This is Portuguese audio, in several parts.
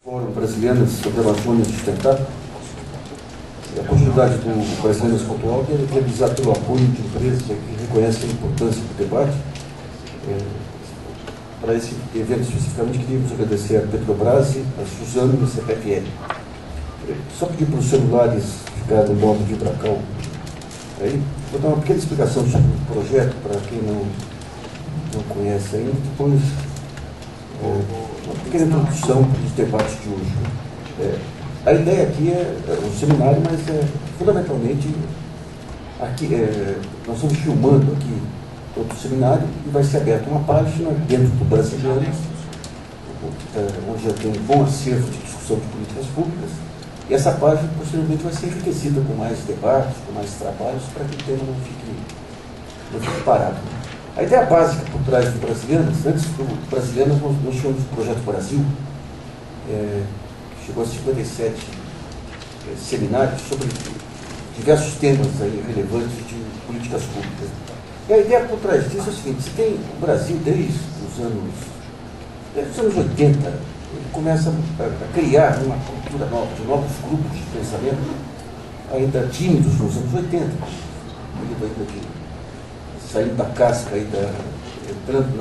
Fórum Brasileiras sobre a Amazônia Sustentável. A continuidade do Brasileiras Pontual é realizar pelo apoio de empresas que reconhecem a importância do debate. Para esse evento especificamente, queríamos agradecer a Petrobras, a Suzano e a CPFL. Só pedir para os celulares ficar no modo de Bracal. Aí, vou dar uma pequena explicação sobre o projeto, para quem não conhece ainda, depois uma pequena introdução para os debates de hoje. A ideia aqui é um seminário, mas fundamentalmente aqui, nós estamos filmando aqui todo o seminário e vai ser aberta uma página dentro do Brasileiras, onde já tem um bom acervo de discussão de políticas públicas, e essa página posteriormente vai ser enriquecida com mais debates, com mais trabalhos, para que o tema não fique parado. A ideia básica por trás do Brasileiras, antes do Brasileiras nós chamamos do Projeto Brasil, que chegou a 57 seminários sobre diversos temas aí relevantes de políticas públicas. E a ideia por trás disso é o seguinte: você tem o Brasil desde os anos 80, ele começa a criar uma cultura nova, de novos grupos de pensamento, ainda tímidos nos anos 80, saindo da casca, entrando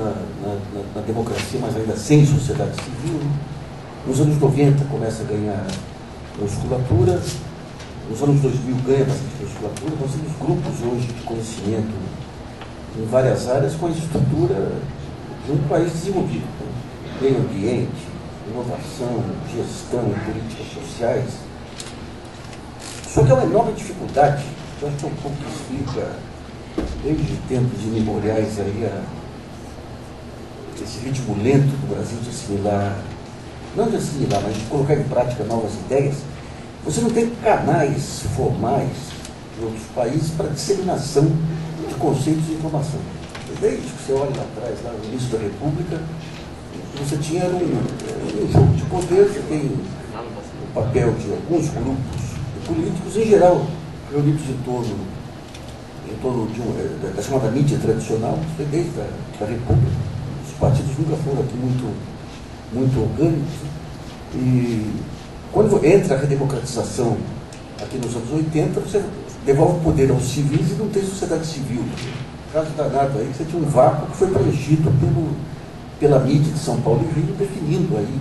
na democracia, mas ainda sem sociedade civil. Nos anos 90 começa a ganhar musculatura, nos anos 2000 ganha bastante musculatura. Nós temos grupos hoje de conhecimento em várias áreas com a estrutura de um país desenvolvido, meio ambiente, inovação, gestão, políticas sociais. Só que é uma enorme dificuldade, eu acho que é um pouco que explica, desde tempos imemoriais, esse ritmo lento do Brasil de assimilar, não de assimilar, mas de colocar em prática novas ideias. Você não tem canais formais de outros países para disseminação de conceitos de informação. Desde que você olha lá atrás, lá no início da República, você tinha um jogo de poder, você tem o papel de alguns grupos políticos, em geral, reunidos em torno da chamada mídia tradicional, desde a República. Os partidos nunca foram aqui muito orgânicos. E quando entra a redemocratização aqui nos anos 80, você devolve o poder aos civis e não tem sociedade civil. Caso danado aí, você tinha um vácuo que foi preenchido pela mídia de São Paulo e Rio, definindo aí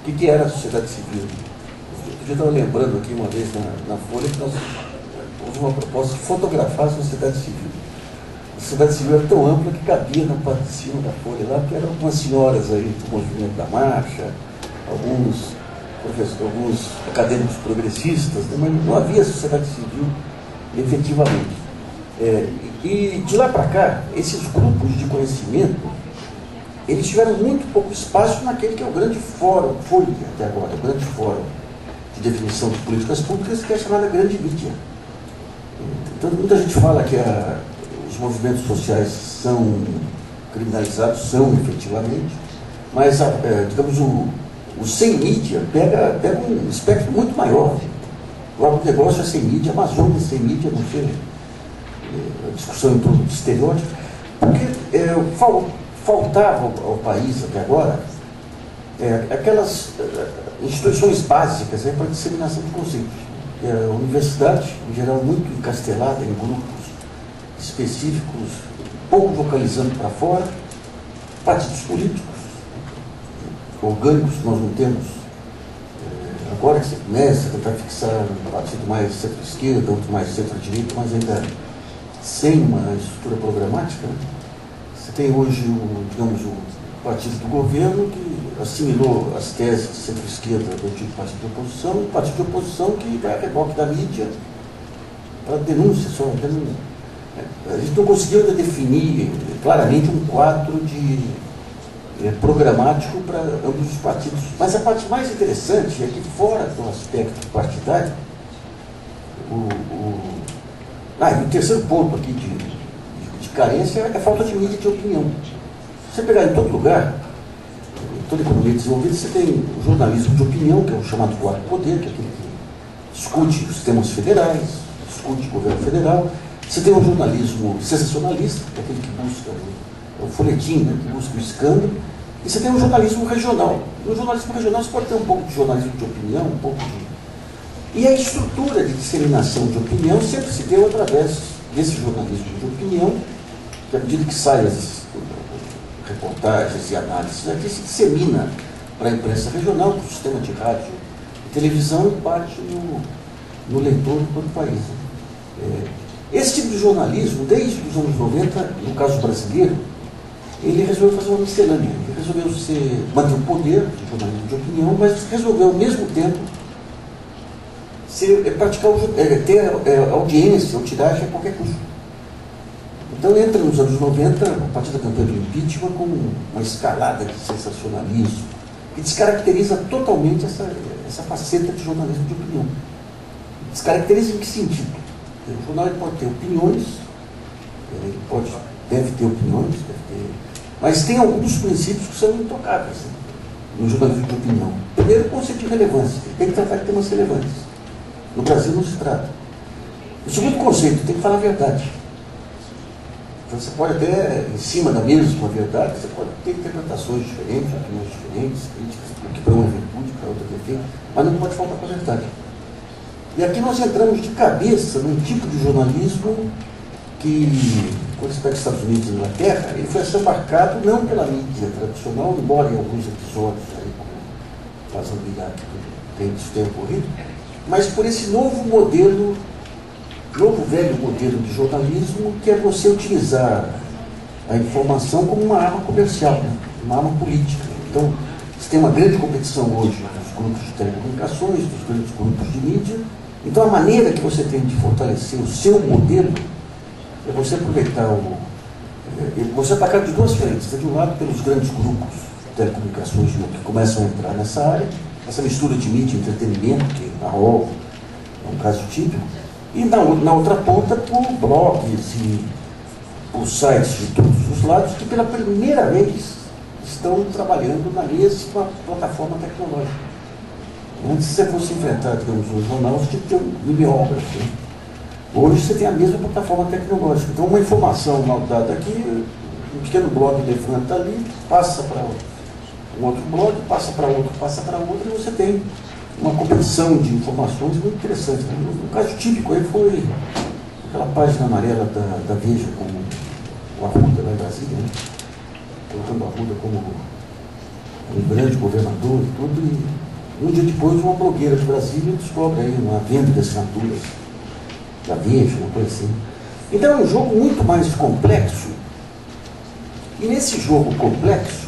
o que era a sociedade civil. Eu já estava lembrando aqui uma vez na Folha que nós houve uma proposta de fotografar a sociedade civil. A sociedade civil era tão ampla que cabia na parte de cima da Folha lá, porque eram algumas senhoras aí do movimento da marcha, alguns acadêmicos progressistas, mas não havia sociedade civil efetivamente. E de lá para cá, esses grupos de conhecimento, eles tiveram muito pouco espaço naquele que é o grande fórum, foi até agora, o grande fórum de definição de políticas públicas, que é a chamada grande mídia. Então, muita gente fala que os movimentos sociais são criminalizados, são efetivamente, mas, digamos, o sem mídia pega um espectro muito maior. O agronegócio é sem mídia, a Amazônia é sem mídia, não sei, a discussão em torno de estereótipos, porque faltava ao país até agora aquelas instituições básicas para a disseminação de conceitos. A universidade, em geral, muito encastelada em grupos específicos, pouco vocalizando para fora, partidos políticos orgânicos nós não temos. Agora que você começa a tentar fixar um partido mais centro-esquerda, outro mais centro-direita, mas ainda sem uma estrutura programática, né? Você tem hoje o partido do governo que assimilou as teses de centro-esquerda do antigo partido de oposição, e o partido de oposição que vai a reboque da mídia para denúncia só. A gente não conseguiu ainda definir claramente um quadro programático para ambos os partidos. Mas a parte mais interessante é que, fora do aspecto partidário, e o terceiro ponto aqui de carência é a falta de mídia de opinião. Se você pegar em todo lugar, em toda economia desenvolvida, você tem o jornalismo de opinião, que é o chamado quarto poder, que é aquele que discute os temas federais, discute o governo federal. Você tem o jornalismo sensacionalista, que é aquele que busca o folhetim, né, que busca o escândalo. E você tem um jornalismo regional. No jornalismo regional você pode ter um pouco de jornalismo de opinião, um pouco de... E a estrutura de disseminação de opinião sempre se deu através desse jornalismo de opinião, que à medida que saem as reportagens e análises aqui, se dissemina para a imprensa regional, para o sistema de rádio e televisão e parte no leitor de todo o país. Esse tipo de jornalismo, desde os anos 90, no caso brasileiro, ele resolveu fazer uma miscelânea. Ele resolveu manter o poder do jornalismo de opinião, mas resolveu, ao mesmo tempo, ter audiência ou tiragem a qualquer custo. Então entra nos anos 90, a partir da campanha do impeachment, com uma escalada de sensacionalismo, que descaracteriza totalmente essa faceta de jornalismo de opinião. Descaracteriza em que sentido? O jornal pode ter opiniões, deve ter opiniões, mas tem alguns princípios que são intocáveis no jornalismo de opinião. Primeiro, o conceito de relevância. Tem que tratar de temas relevantes. No Brasil não se trata. O segundo conceito, tem que falar a verdade. Então você pode até, em cima da mesma verdade, você pode ter interpretações diferentes, opiniões diferentes, críticas, o que para uma é virtude, para outra é defeito, mas não pode faltar com a verdade. E aqui nós entramos de cabeça num tipo de jornalismo que, quando você pega os Estados Unidos e Inglaterra, ele foi assim marcado não pela mídia tradicional, embora em alguns episódios aí, como Razão Bilhar, isso tenha ocorrido, mas por esse novo velho modelo de jornalismo, que é você utilizar a informação como uma arma comercial, né? Uma arma política. Então, você tem uma grande competição hoje dos grupos de telecomunicações, dos grandes grupos de mídia. Então, a maneira que você tem de fortalecer o seu modelo é você aproveitar você atacar de duas frentes. De um lado, pelos grandes grupos de telecomunicações que começam a entrar nessa área, essa mistura de mídia e entretenimento, que a OVO é um caso típico, e na outra ponta, por blogs e por sites de todos os lados, que pela primeira vez estão trabalhando na mesma plataforma tecnológica. Antes, se você fosse enfrentar, digamos, um jornal, você tinha que ter um mimeógrafo. Né? Hoje você tem a mesma plataforma tecnológica. Então, uma informação mal dada aqui, um pequeno blog levanta ali, passa para um outro blog, passa para outro, e você tem uma competição de informações muito interessante. Um caso típico aí foi aquela página amarela da Veja com o Arruda, lá em Brasília, né? Colocando o Arruda como um grande governador e tudo, e um dia depois uma blogueira de Brasília descobre aí uma venda de assinaturas da Veja, uma coisa assim. Então é um jogo muito mais complexo, e nesse jogo complexo,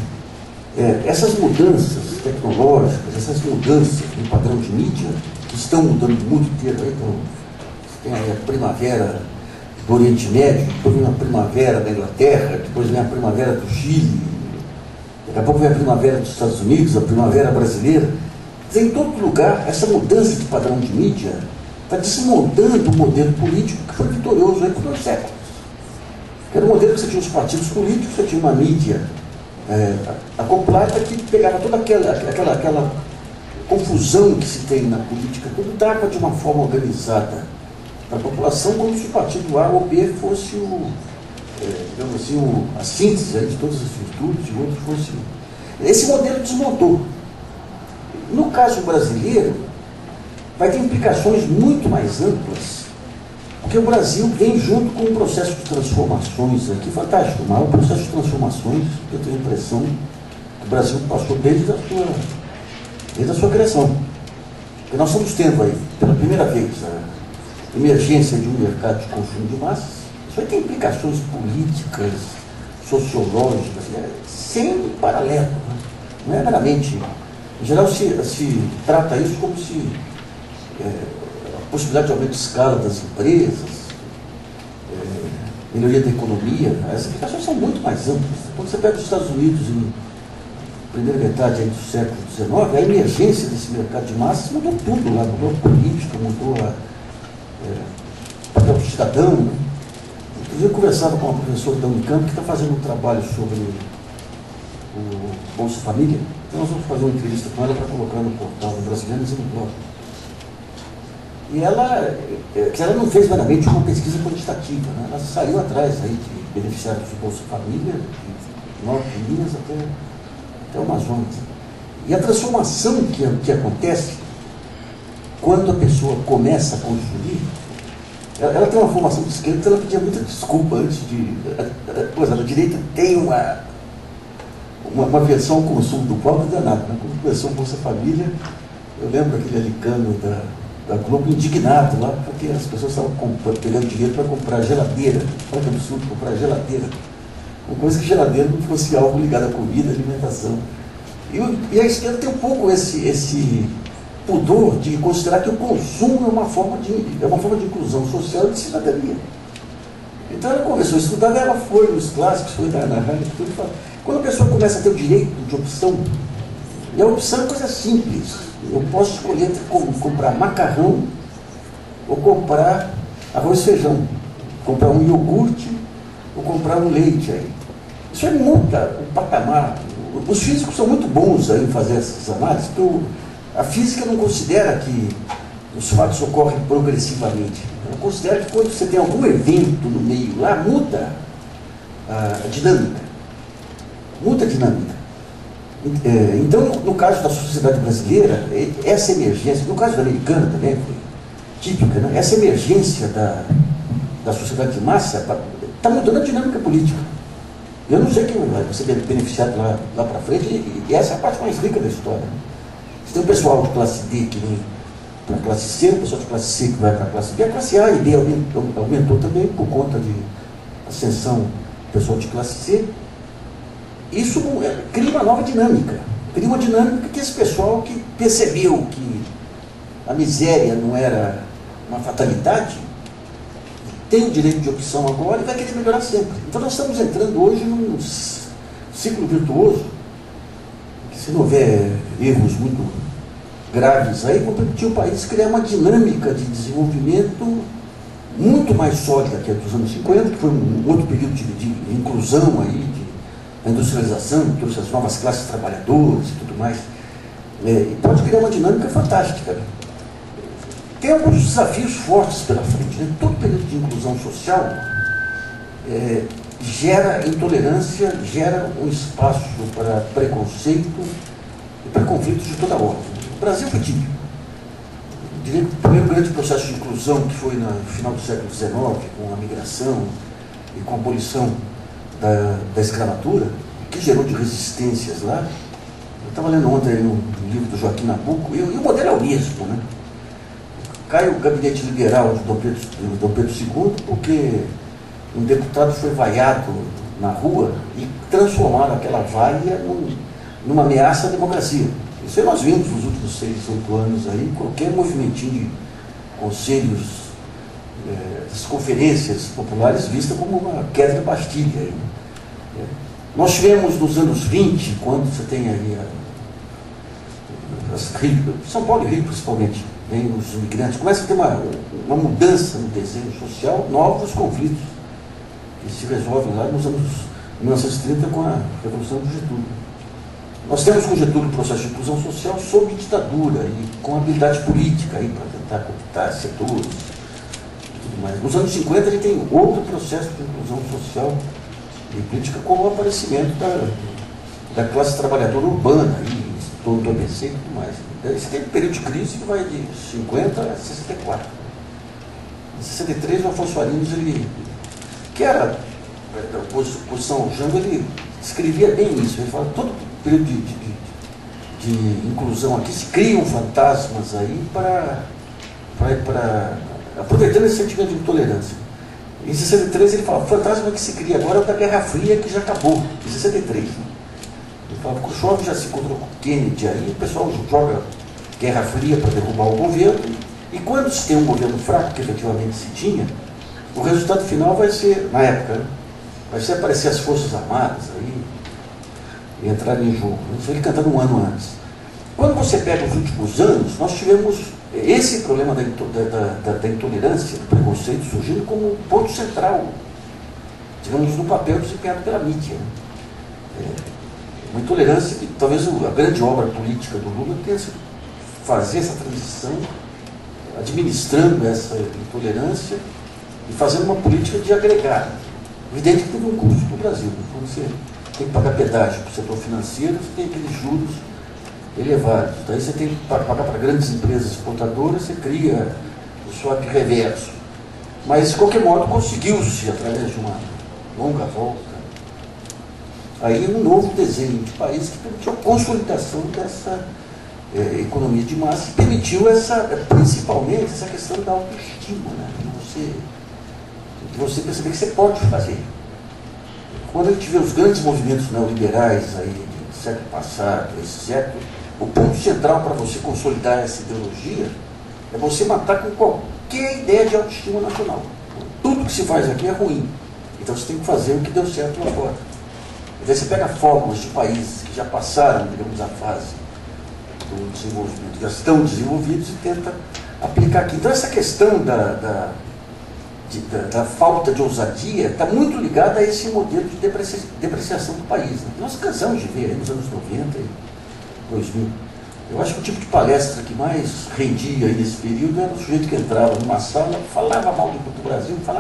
essas mudanças tecnológicas, essas mudanças no padrão de mídia, que estão mudando o mundo inteiro. Então, você tem a primavera do Oriente Médio, depois vem a primavera da Inglaterra, depois vem a primavera do Chile, daqui a pouco vem a primavera dos Estados Unidos, a primavera brasileira. Quer dizer, em todo lugar, essa mudança de padrão de mídia está desmontando o modelo político que foi vitorioso aí por 2 séculos. Que era um modelo que você tinha os partidos políticos, você tinha uma mídia acoplada que pegava toda aquela confusão que se tem na política, tudo dava de uma forma organizada para a população, como se o partido A ou B fosse digamos assim, a síntese de todas as virtudes, e o outro fosse... Esse modelo desmontou. No caso brasileiro, vai ter implicações muito mais amplas, porque o Brasil vem junto com um processo de transformações aqui, fantástico, o maior processo de transformações que eu tenho a impressão que o Brasil passou desde a sua criação. Porque nós estamos tendo aí, pela primeira vez, a emergência de um mercado de consumo de massas. Isso aí tem implicações políticas, sociológicas, sem paralelo. Né? Não é meramente... Em geral, se trata isso como se... a possibilidade de aumento de escala das empresas, melhoria da economia, as implicações são muito mais amplas. Quando você pega os Estados Unidos em primeira metade aí do século XIX, a emergência desse mercado de massas mudou tudo lá, mudou a política, mudou o papel do cidadão. Né? Inclusive, eu conversava com uma professora da Unicamp que está fazendo um trabalho sobre o Bolsa Família. Então nós vamos fazer uma entrevista com ela para colocar no portal do Brasilianos e no blog. E ela não fez meramente uma pesquisa quantitativa, né? Ela saiu atrás aí de beneficiários do Bolsa Família, de Norte de Minas até até o Amazonas. E a transformação que acontece quando a pessoa começa a consumir, ela tem uma formação de esquerda, então ela pedia muita desculpa antes de... Pois, a direita tem uma versão ao consumo do pobre danada, né? Quando começou a Bolsa Família, eu lembro aquele alicano da Globo indignado lá, porque as pessoas estavam pegando dinheiro para comprar geladeira. Olha que absurdo, comprar geladeira. Uma coisa que geladeira não fosse algo ligado à comida, à alimentação. E a esquerda tem um pouco esse pudor de considerar que o consumo é uma forma de inclusão social e de cidadania. Então ela começou a estudar, ela foi nos clássicos, foi na rádio, tudo. Quando a pessoa começa a ter o direito de opção, e a opção é coisa simples. Eu posso escolher entre comprar macarrão ou comprar arroz e feijão, comprar um iogurte ou comprar um leite. Aí. Isso aí muda o patamar. Os físicos são muito bons aí em fazer essas análises, porque a física não considera que os fatos ocorrem progressivamente. Ela considera que quando você tem algum evento no meio lá, muda a dinâmica. Muda a dinâmica. Então, no caso da sociedade brasileira, essa emergência, no caso da americana também foi típica, né? Essa emergência da sociedade de massa está mudando a dinâmica política. Eu não sei quem vai ser beneficiado lá para frente, e essa é a parte mais rica da história. Você tem o pessoal de classe D que vem para a classe C, o pessoal de classe C que vai para a classe B. A classe A e B aumentou também por conta de ascensão do pessoal de classe C. Isso cria uma nova dinâmica. Cria uma dinâmica que esse pessoal que percebeu que a miséria não era uma fatalidade, tem o direito de opção agora e vai querer melhorar sempre. Então nós estamos entrando hoje num ciclo virtuoso, que se não houver erros muito graves aí, vão permitir o país criar uma dinâmica de desenvolvimento muito mais sólida que a dos anos 50, que foi um outro período de inclusão aí, de industrialização, que trouxe as novas classes trabalhadoras e tudo mais. E pode criar uma dinâmica fantástica. Tem alguns desafios fortes pela frente, né? Todo período de inclusão social gera intolerância, gera um espaço para preconceito e para conflitos de toda ordem. O Brasil foi típico. Diria que o primeiro grande processo de inclusão, que foi no final do século XIX, com a migração e com a abolição da escravatura, que gerou de resistências lá. Eu estava lendo ontem um livro do Joaquim Nabuco, e o modelo é o mesmo, né? Cai o gabinete liberal de Dom Pedro II, porque um deputado foi vaiado na rua e transformaram aquela vaia numa ameaça à democracia. Isso aí nós vimos nos últimos 6, 8 anos aí, qualquer movimentinho de conselhos, das conferências populares vista como uma queda da Bastilha. Aí. Nós tivemos nos anos 20, quando você tem aí São Paulo e Rio principalmente, vem os imigrantes, começa a ter uma mudança no desenho social, novos conflitos que se resolvem lá nos anos 1930 com a Revolução do Getúlio. Nós temos com Getúlio o processo de inclusão social sob ditadura e com habilidade política aí para tentar cooptar setores e tudo mais. Nos anos 50 a gente tem outro processo de inclusão social e política com o aparecimento da classe trabalhadora urbana aí, todo o ABC e tudo mais. Você tem um período de crise que vai de 50 a 64. Em 63 o Afonso Arinos, que era da oposição ao Jango, ele escrevia bem isso. Ele fala todo período de inclusão aqui se criam fantasmas aí para aproveitando esse sentimento de intolerância. Em 63 ele fala, o fantasma que se cria agora é o da Guerra Fria, que já acabou, em 63. Né? Ele fala, Khrushchev já se encontrou com Kennedy aí, o pessoal joga Guerra Fria para derrubar o governo, e quando se tem um governo fraco, que efetivamente se tinha, o resultado final vai ser, na época, né? Vai ser aparecer as Forças Armadas aí, e entrar em jogo. Isso ele cantando um ano antes. Quando você pega os últimos anos, nós tivemos esse problema da intolerância, do preconceito surgindo como um ponto central, digamos, no papel desempenhado pela mídia. Uma intolerância que talvez a grande obra política do Lula tenha sido fazer essa transição, administrando essa intolerância e fazendo uma política de agregar. Evidente que teve um custo para o Brasil. Quando você tem que pagar pedágio para o setor financeiro, você tem aqueles juros elevados. Daí você tem que pagar para grandes empresas exportadoras, você cria o swap reverso. Mas, de qualquer modo, conseguiu-se, através de uma longa volta, aí um novo desenho de país que permitiu a consolidação dessa economia de massa e permitiu principalmente essa questão da autoestima, né? De você perceber que você pode fazer. Quando a gente vê os grandes movimentos neoliberais aí do século passado, esse século, o ponto central para você consolidar essa ideologia é você matar com qualquer ideia de autoestima nacional. Tudo que se faz aqui é ruim. Então você tem que fazer o que deu certo lá fora. Então você pega fórmulas de países que já passaram, digamos, a fase do desenvolvimento, já estão desenvolvidos e tenta aplicar aqui. Então essa questão da falta de ousadia está muito ligada a esse modelo de depreciação do país. Né? Nós cansamos de ver aí nos anos 90 e 2000. Eu acho que o tipo de palestra que mais rendia aí nesse período era o sujeito que entrava numa sala, falava mal do Brasil, só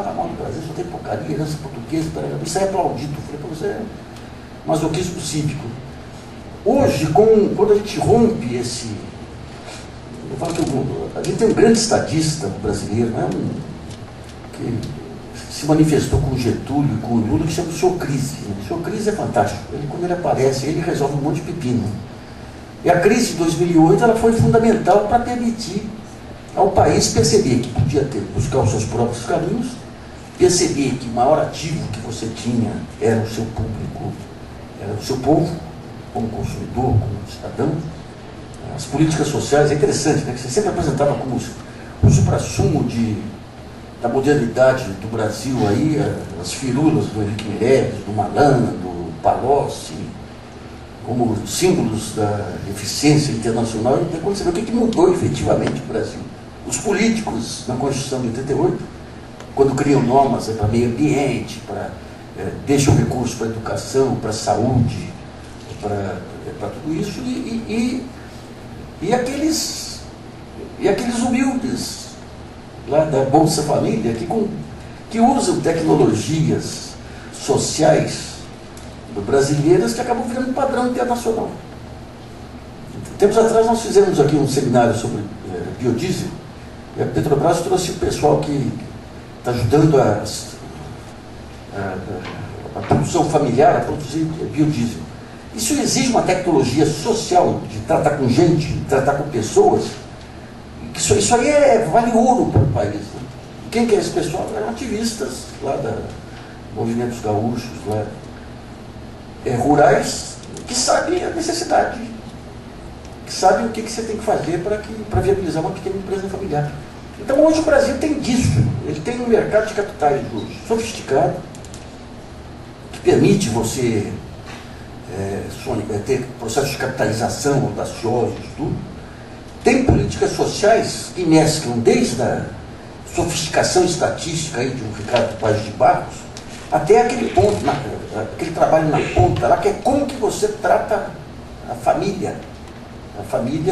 tem porcaria, herança portuguesa, isso é aplaudido. Eu falei, você é masoquismo cívico. Hoje, quando a gente rompe esse... Eu falo que a gente tem um grande estadista brasileiro, não é que se manifestou com o Getúlio e com o Lula, que chama o Sr. Crise. Né? O Sr. Crise é fantástico. Quando ele aparece, ele resolve um monte de pepino. E a crise de 2008 ela foi fundamental para permitir ao país perceber que podia buscar os seus próprios caminhos, perceber que o maior ativo que você tinha era o seu público, era o seu povo, como consumidor, como cidadão. As políticas sociais, é interessante, né, que você sempre apresentava como o suprassumo da modernidade do Brasil, aí, as firulas do Henrique Meirelles, do Malan, do Palocci, como símbolos da eficiência internacional. E quando você vê o que mudou efetivamente o Brasil. Os políticos, na Constituição de 88, quando criam normas para meio ambiente, deixam recursos para educação, para saúde, para tudo isso, e aqueles humildes lá da Bolsa Família que usam tecnologias sociais brasileiras que acabam virando padrão internacional. Tempos atrás nós fizemos aqui um seminário sobre biodiesel, e a Petrobras trouxe o pessoal que está ajudando a produção familiar a produzir biodiesel. Isso exige uma tecnologia social, de tratar com gente, de tratar com pessoas. Isso aí vale ouro para o país. Né? Quem que é esse pessoal? Eram ativistas lá movimentos gaúchos, lá, rurais, que sabem a necessidade, que sabem o que você tem que fazer para viabilizar uma pequena empresa familiar. Então hoje o Brasil tem disso. Ele tem um mercado de capitais hoje sofisticado, que permite você ter processos de capitalização audaciosos, tudo. Tem políticas sociais que mesclam desde a sofisticação estatística aí de um Ricardo Paz de Barros até aquele ponto, aquele trabalho na ponta lá, que é como que você trata a família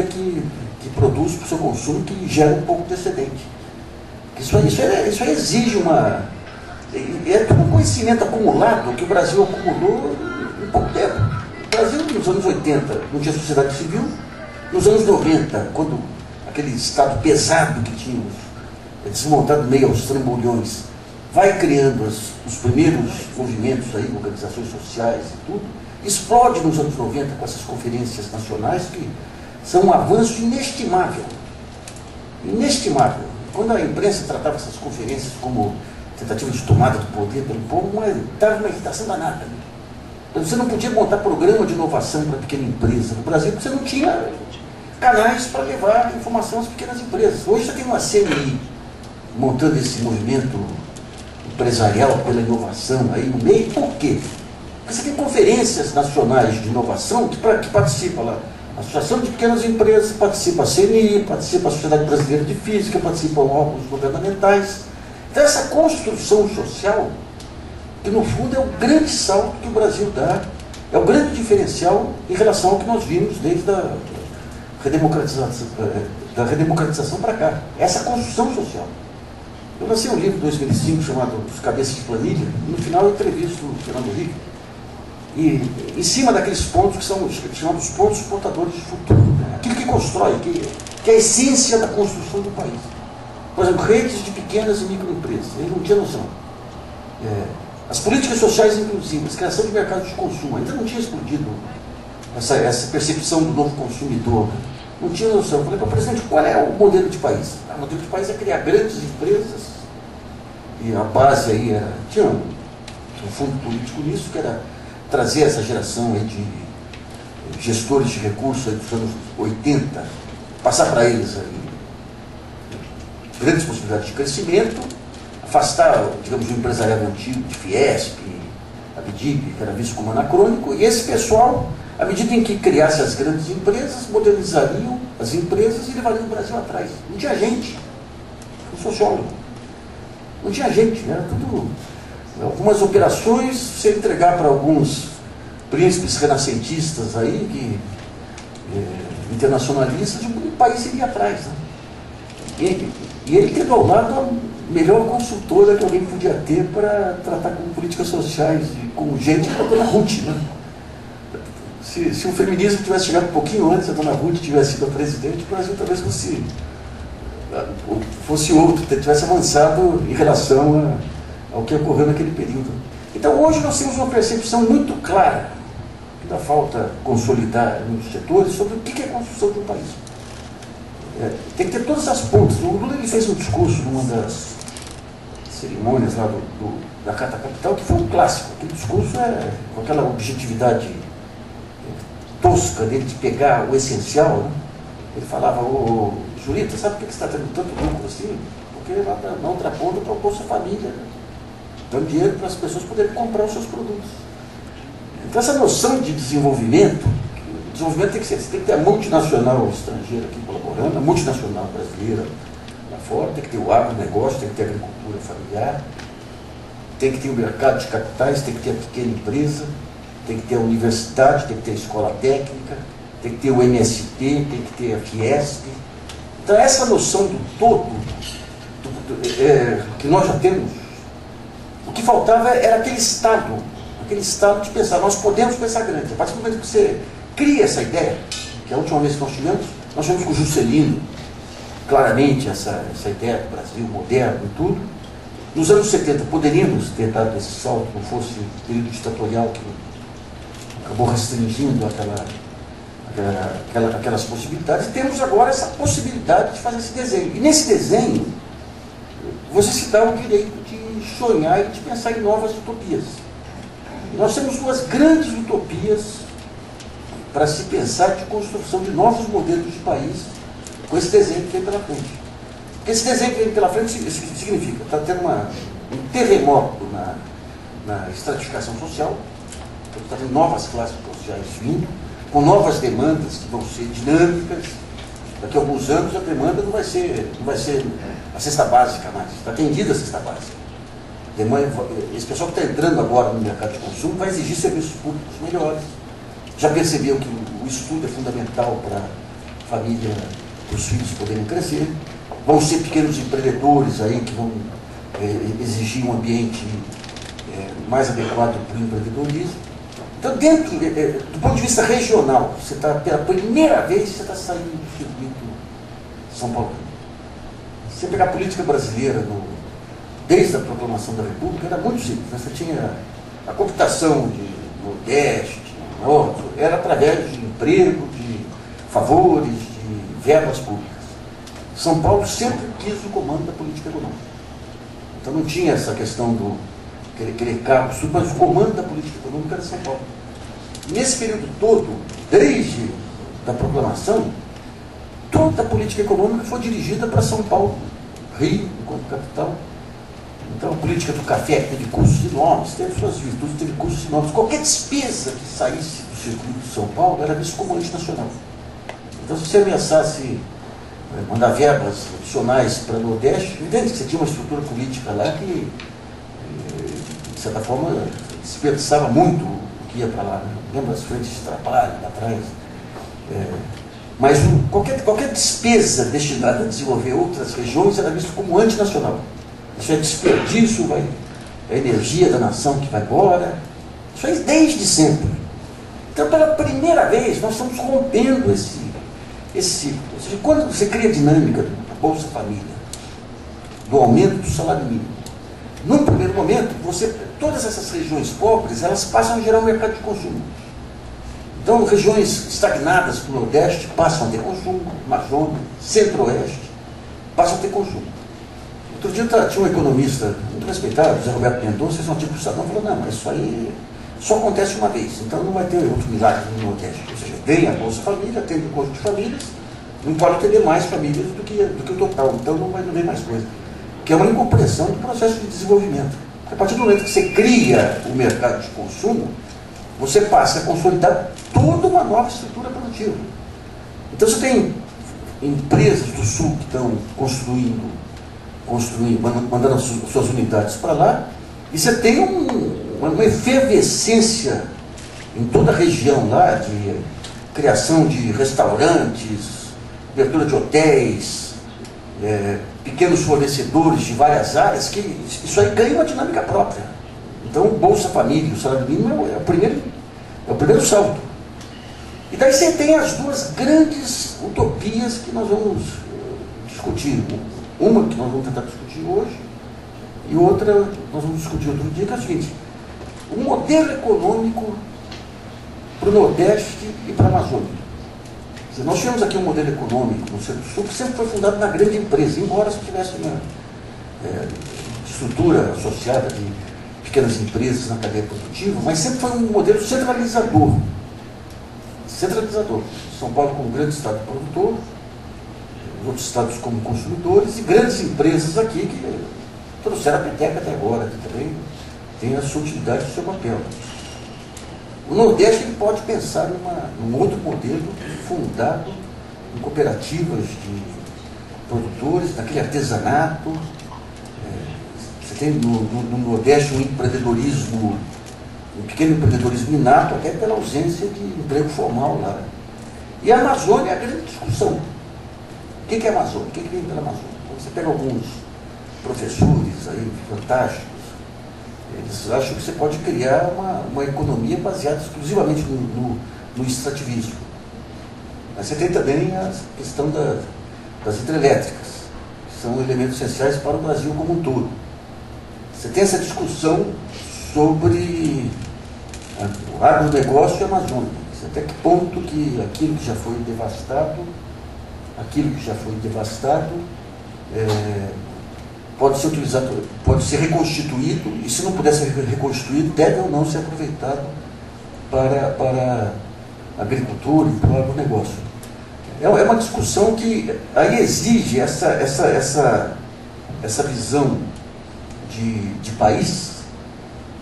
que produz para o seu consumo, que gera um pouco de excedente. Isso aí exige é todo um conhecimento acumulado que o Brasil acumulou em pouco tempo. O Brasil, nos anos 80, não tinha sociedade civil. Nos anos 90, quando aquele Estado pesado que tínhamos, desmontado meio aos trambolhões, vai criando os primeiros movimentos aí, organizações sociais e tudo, explode nos anos 90 com essas conferências nacionais que são um avanço inestimável. Inestimável. Quando a imprensa tratava essas conferências como tentativa de tomada do poder pelo povo, estava uma irritação danada. Você não podia montar programa de inovação para pequena empresa. No Brasil, você não tinha canais para levar informação às pequenas empresas. Hoje você tem uma CNI montando esse movimento empresarial pela inovação aí no meio. Por quê? Porque você tem conferências nacionais de inovação que participa lá. A Associação de Pequenas Empresas participa, a CNI, participa a Sociedade Brasileira de Física, participam órgãos governamentais. Então essa construção social, que no fundo é o grande salto que o Brasil dá, é o grande diferencial em relação ao que nós vimos desde a redemocratização para cá. Essa construção social. Eu lancei um livro em 2005 chamado Os Cabeças de Planilha, e no final eu entrevisto o Fernando Henrique. e em cima daqueles pontos que são chamados pontos portadores de futuro, né? Aquilo que constrói, que é a essência da construção do país. Por exemplo, redes de pequenas e microempresas, ele não tinha noção. As políticas sociais inclusivas, criação de mercado de consumo, ainda não tinha explodido essa percepção do novo consumidor. Não tinha noção. Eu falei para o presidente, qual é o modelo de país? O modelo de país é criar grandes empresas, e a base aí era, tinha um fundo político nisso, que era trazer essa geração aí de gestores de recursos aí dos anos 80, passar para eles aí grandes possibilidades de crescimento, afastar, digamos, o empresariado antigo de Fiesp, a BDIP, que era visto como anacrônico, e esse pessoal, à medida em que criasse as grandes empresas, modernizariam as empresas e levariam o Brasil atrás. Não tinha gente, um sociólogo, não tinha gente, né? Era tudo, algumas operações, você entregar para alguns príncipes renascentistas aí, internacionalistas, o país iria atrás, né? E ele teve ao lado a melhor consultora que alguém podia ter para tratar com políticas sociais e com gente, era a dona Ruth, né? Se o feminismo tivesse chegado um pouquinho antes, a dona Ruth tivesse sido a presidente, o Brasil talvez fosse outro, tivesse avançado em relação ao que ocorreu naquele período. Então hoje nós temos uma percepção muito clara, que ainda falta consolidar nos setores, sobre o que é a construção de um país. Tem que ter todas as pontas. O Lula ele fez um discurso numa das cerimônias lá da Carta Capital, que foi um clássico. Aquele discurso com aquela objetividade tosca dele de pegar o essencial, né? Ele falava, ô Julita, sabe por que você está tendo tanto lucro assim? Porque lá na outra ponta está o Bolsa Família, né? Dando dinheiro para as pessoas poderem comprar os seus produtos. Então essa noção de desenvolvimento tem que ser, você tem que ter a multinacional estrangeira aqui colaborando, a multinacional brasileira lá fora, tem que ter o agronegócio, tem que ter a agricultura familiar, tem que ter o mercado de capitais, tem que ter a pequena empresa, tem que ter a universidade, tem que ter a escola técnica, tem que ter o MST, tem que ter a Fiesp. Então essa noção do todo, que nós já temos, o que faltava era aquele estado de pensar, nós podemos pensar grande. A partir do momento que você cria essa ideia, que a última vez que nós tivemos com o Juscelino, claramente essa ideia do Brasil moderno e tudo. Nos anos 70 poderíamos ter dado esse salto, não fosse o período ditatorial que acabou restringindo aquelas possibilidades. E temos agora essa possibilidade de fazer esse desenho. E nesse desenho, você se dá o direito de sonhar e de pensar em novas utopias. E nós temos duas grandes utopias para se pensar de construção de novos modelos de país com esse desenho que vem pela frente. Porque esse desenho que vem pela frente significa, está tendo um terremoto na estratificação social, está tendo novas classes sociais vindo, com novas demandas que vão ser dinâmicas. Daqui a alguns anos a demanda não vai ser a cesta básica mais, está atendida a cesta básica. Esse pessoal que está entrando agora no mercado de consumo vai exigir serviços públicos melhores. Já percebeu que o estudo é fundamental para a família, para os filhos poderem crescer. Vão ser pequenos empreendedores aí que vão exigir um ambiente mais adequado para o empreendedorismo. Então, do ponto de vista regional, você está, pela primeira vez, você está saindo do circuito São Paulo. Se você pegar a política brasileira, desde a proclamação da República, era muito simples. Você tinha a cooptação de Nordeste, Norte, era através de emprego, de favores, de verbas públicas. São Paulo sempre quis o comando da política econômica. Então não tinha essa questão do querer cargos, mas o comando da política econômica era São Paulo. Nesse período todo, desde a proclamação, toda a política econômica foi dirigida para São Paulo, Rio, enquanto capital. Então a política do café, que teve custos enormes, teve suas virtudes, teve custos enormes. Qualquer despesa que saísse do circuito de São Paulo era visto como antinacional. Então se você ameaçasse mandar verbas adicionais para o Nordeste, entende que você tinha uma estrutura política lá que, de certa forma, desperdiçava muito o que ia para lá. Né? Lembra as frentes de trabalho lá atrás? Mas qualquer despesa destinada a desenvolver outras regiões era visto como antinacional. Isso é desperdício, a energia da nação que vai embora, Isso aí desde sempre. Então, pela primeira vez, nós estamos rompendo esse ciclo. Ou seja, quando você cria a dinâmica da Bolsa Família, do aumento do salário mínimo, num primeiro momento, todas essas regiões pobres, elas passam a gerar um mercado de consumo. Então, regiões estagnadas do Nordeste passam a ter consumo, Amazônia, Centro-Oeste, passam a ter consumo. Outro dia tinha um economista muito respeitado, José Roberto Mendonça, fez um artigo para o Estadão, falou, não, mas isso aí só acontece uma vez, então não vai ter outro milagre no Nordeste. Ou seja, vem a Bolsa Família, tem o conjunto de famílias, não pode atender mais famílias do que o total, então não vai haver mais coisa. Que é uma incompreensão do processo de desenvolvimento. A partir do momento que você cria o mercado de consumo, você passa a consolidar toda uma nova estrutura produtiva. Então você tem empresas do Sul que estão construindo, mandando suas unidades para lá, e você tem uma efervescência em toda a região lá, de criação de restaurantes, abertura de hotéis, pequenos fornecedores de várias áreas, que isso aí ganha uma dinâmica própria. Então, Bolsa Família, o salário mínimo é o primeiro salto. E daí você tem as duas grandes utopias que nós vamos discutir. Uma que nós vamos tentar discutir hoje, e outra nós vamos discutir outro dia, que é o seguinte: o modelo econômico para o Nordeste e para a Amazônia. Nós tivemos aqui um modelo econômico no Centro-Sul que sempre foi fundado na grande empresa, embora se tivesse uma estrutura associada de pequenas empresas na cadeia produtiva, mas sempre foi um modelo centralizador. São Paulo como grande estado produtor, outros estados como consumidores, e grandes empresas aqui que trouxeram a peteca até agora, que também tem a sua utilidade e o seu papel. O Nordeste ele pode pensar num outro modelo fundado em cooperativas de produtores, naquele artesanato. Você tem no Nordeste um empreendedorismo, um pequeno empreendedorismo inato, até pela ausência de emprego formal lá. E a Amazônia é a grande discussão. O que é a Amazônia? O que vem pela Amazônia? Você pega alguns professores aí fantásticos, eles acham que você pode criar uma economia baseada exclusivamente no extrativismo. Mas você tem também a questão das hidrelétricas, que são elementos essenciais para o Brasil como um todo. Você tem essa discussão sobre o agronegócio e a Amazônia. Até que ponto que aquilo que já foi devastado pode ser utilizado, pode ser reconstituído, e se não puder ser reconstituído, deve ou não ser aproveitado para a agricultura e para o agronegócio. É uma discussão que aí exige essa visão de país,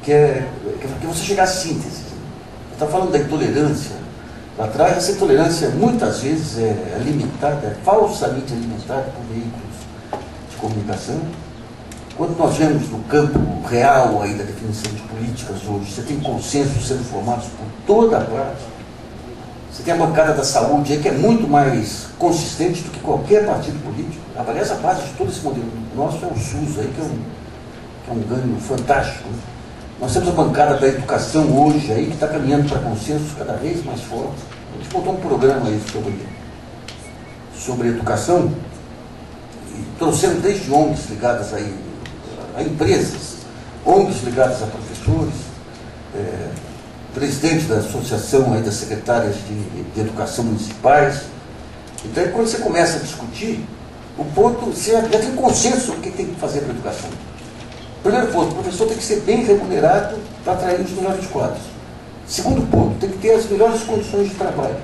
que você chegar à síntese. Eu estava falando da intolerância lá atrás. Essa intolerância muitas vezes é limitada, é falsamente alimentada por veículos de comunicação. Quando nós vemos no campo real aí da definição de políticas hoje, você tem consensos sendo formados por toda a parte. Você tem a bancada da saúde aí, que é muito mais consistente do que qualquer partido político. Aliás, a base de todo esse modelo nosso é o SUS aí, que é um ganho fantástico. Nós temos a bancada da educação hoje aí, que está caminhando para consensos cada vez mais fortes. A gente montou um programa aí sobre educação, e trouxemos desde ONGs ligadas aí a empresas, ONGs ligadas a professores, presidente da associação aí das secretárias de educação municipais. Então, quando você começa a discutir, o ponto, você já tem consenso sobre o que tem que fazer para a educação. Primeiro ponto, o professor tem que ser bem remunerado para atrair os melhores quadros. Segundo ponto, tem que ter as melhores condições de trabalho.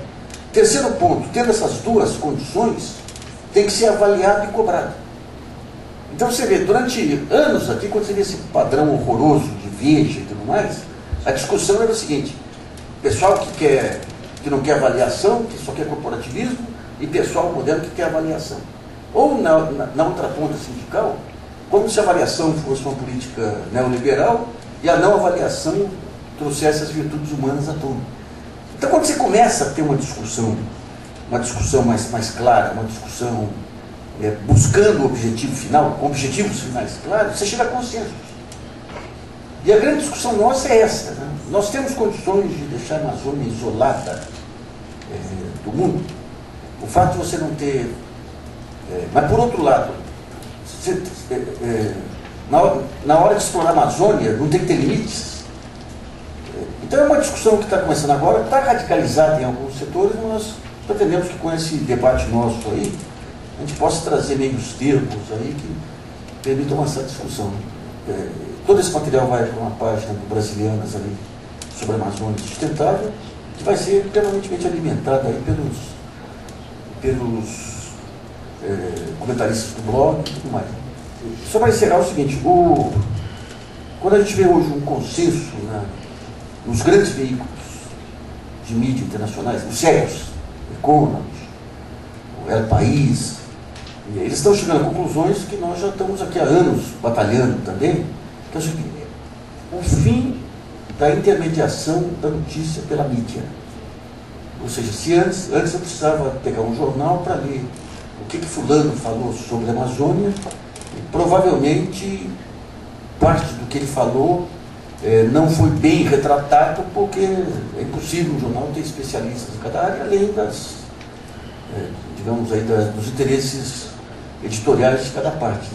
Terceiro ponto, tendo essas duas condições, tem que ser avaliado e cobrado. Então você vê, durante anos aqui, quando você vê esse padrão horroroso de Veja e tudo mais, a discussão era o seguinte: pessoal que não quer avaliação, que só quer corporativismo, e pessoal moderno que quer avaliação. Ou na outra ponta sindical, como se a avaliação fosse uma política neoliberal e a não avaliação trouxesse as virtudes humanas à tona. Então, quando você começa a ter uma discussão mais clara, uma discussão buscando o objetivo final, com objetivos finais claros, você chega a consenso. E a grande discussão nossa é essa, né? Nós temos condições de deixar a Amazônia isolada do mundo. O fato de você não ter... mas, por outro lado, na hora de explorar a Amazônia, não tem que ter limites. Então é uma discussão que está começando agora, está radicalizada em alguns setores, mas nós pretendemos que com esse debate nosso aí, a gente possa trazer meios termos aí que permitam essa discussão. Todo esse material vai para uma página do Brasilianas ali, sobre a Amazônia Sustentável, que vai ser permanentemente alimentada aí pelos comentaristas do blog e tudo mais. Só para encerrar o seguinte, quando a gente vê hoje um consenso nos grandes veículos de mídia internacionais, os sérios, o Economist, o El País, eles estão chegando a conclusões que nós já estamos aqui há anos batalhando também, que é o seguinte, o fim da intermediação da notícia pela mídia. Ou seja, se antes eu precisava pegar um jornal para ler o que fulano falou sobre a Amazônia, e provavelmente parte do que ele falou não foi bem retratado, porque é impossível um jornal ter especialistas em cada área, além digamos aí, dos interesses editoriais de cada parte.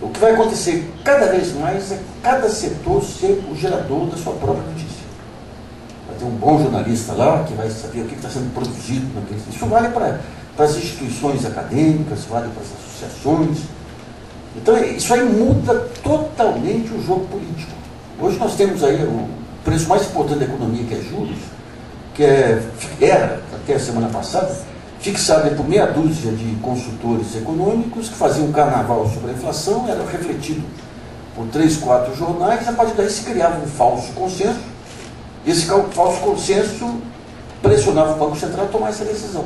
O que vai acontecer cada vez mais é cada setor ser o gerador da sua própria notícia. Vai ter um bom jornalista lá que vai saber o que está sendo produzido naquele. Isso vale para as instituições acadêmicas, vale para as associações. Então isso aí muda totalmente o jogo político. Hoje nós temos aí o preço mais importante da economia, que é juros, que era, até a semana passada, fixado por meia dúzia de consultores econômicos que faziam um carnaval sobre a inflação, era refletido por 3, 4 jornais, e a partir daí se criava um falso consenso, e esse falso consenso pressionava o Banco Central a tomar essa decisão.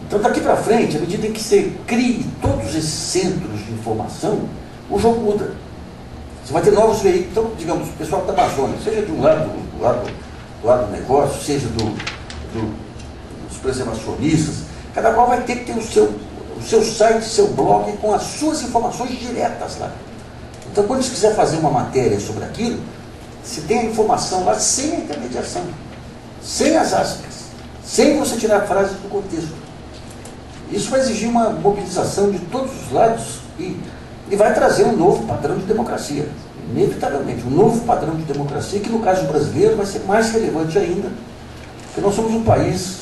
Então, daqui para frente, à medida em que você crie todos esses centros de informação, o jogo muda. Você vai ter novos veículos, então, digamos, o pessoal da Amazônia, seja de um lado do negócio, seja dos preservacionistas, cada qual vai ter que ter o seu site, seu blog, com as suas informações diretas lá. Então, quando você quiser fazer uma matéria sobre aquilo, você tem a informação lá sem a intermediação, sem as aspas, sem você tirar frases do contexto. Isso vai exigir uma mobilização de todos os lados e vai trazer um novo padrão de democracia, inevitavelmente, um novo padrão de democracia que, no caso brasileiro, vai ser mais relevante ainda, porque nós somos um país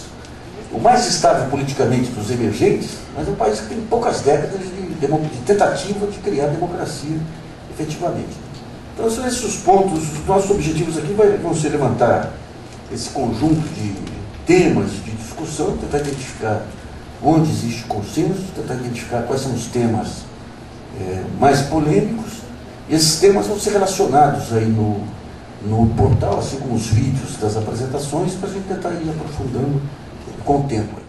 o mais estável politicamente dos emergentes, mas é um país que tem poucas décadas de tentativa de criar democracia efetivamente. Então são esses os pontos, os nossos objetivos aqui vão ser levantar esse conjunto de temas de discussão, tentar identificar onde existe consenso, tentar identificar quais são os temas mais polêmicos, e esses temas vão ser relacionados aí no portal, assim como os vídeos das apresentações, para a gente tentar ir aprofundando com o tempo.